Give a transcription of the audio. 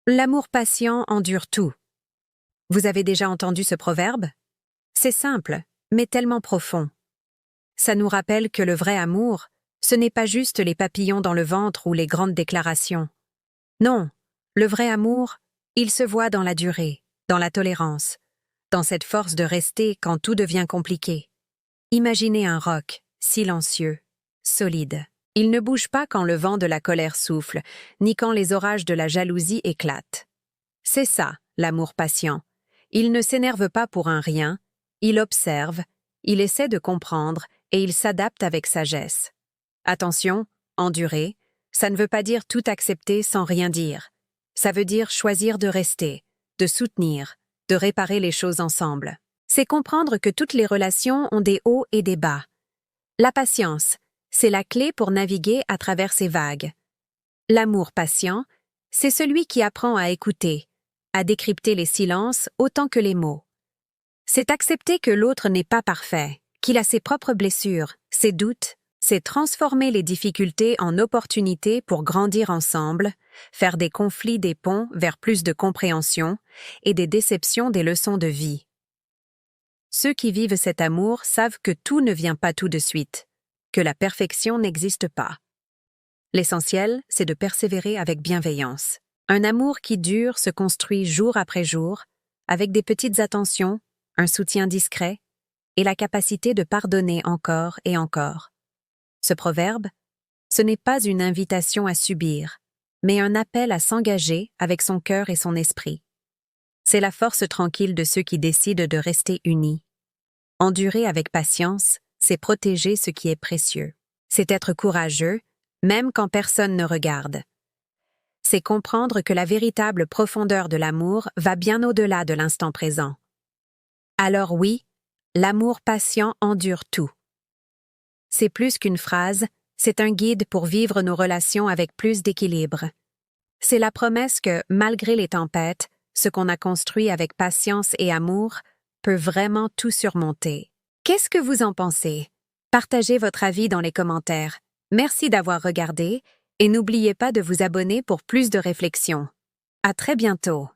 L'amour patient endure tout. Vous avez déjà entendu ce proverbe? C'est simple, mais tellement profond. Ça nous rappelle que le vrai amour, ce n'est pas juste les papillons dans le ventre ou les grandes déclarations. Non, le vrai amour, il se voit dans la durée, dans la tolérance, dans cette force de rester quand tout devient compliqué. Imaginez un roc, silencieux, solide. Il ne bouge pas quand le vent de la colère souffle, ni quand les orages de la jalousie éclatent. C'est ça, l'amour patient. Il ne s'énerve pas pour un rien, il observe, il essaie de comprendre et il s'adapte avec sagesse. Attention, endurer, ça ne veut pas dire tout accepter sans rien dire. Ça veut dire choisir de rester, de soutenir, de réparer les choses ensemble. C'est comprendre que toutes les relations ont des hauts et des bas. La patience, c'est la clé pour naviguer à travers ces vagues. L'amour patient, c'est celui qui apprend à écouter, à décrypter les silences autant que les mots. C'est accepter que l'autre n'est pas parfait, qu'il a ses propres blessures, ses doutes, c'est transformer les difficultés en opportunités pour grandir ensemble, faire des conflits des ponts vers plus de compréhension et des déceptions des leçons de vie. Ceux qui vivent cet amour savent que tout ne vient pas tout de suite, que la perfection n'existe pas. L'essentiel, c'est de persévérer avec bienveillance. Un amour qui dure se construit jour après jour, avec des petites attentions, un soutien discret et la capacité de pardonner encore et encore. Ce proverbe, ce n'est pas une invitation à subir, mais un appel à s'engager avec son cœur et son esprit. C'est la force tranquille de ceux qui décident de rester unis. Endurer avec patience, c'est protéger ce qui est précieux. C'est être courageux, même quand personne ne regarde. C'est comprendre que la véritable profondeur de l'amour va bien au-delà de l'instant présent. Alors oui, l'amour patient endure tout. C'est plus qu'une phrase, c'est un guide pour vivre nos relations avec plus d'équilibre. C'est la promesse que, malgré les tempêtes, ce qu'on a construit avec patience et amour peut vraiment tout surmonter. Qu'est-ce que vous en pensez? Partagez votre avis dans les commentaires. Merci d'avoir regardé et n'oubliez pas de vous abonner pour plus de réflexions. À très bientôt.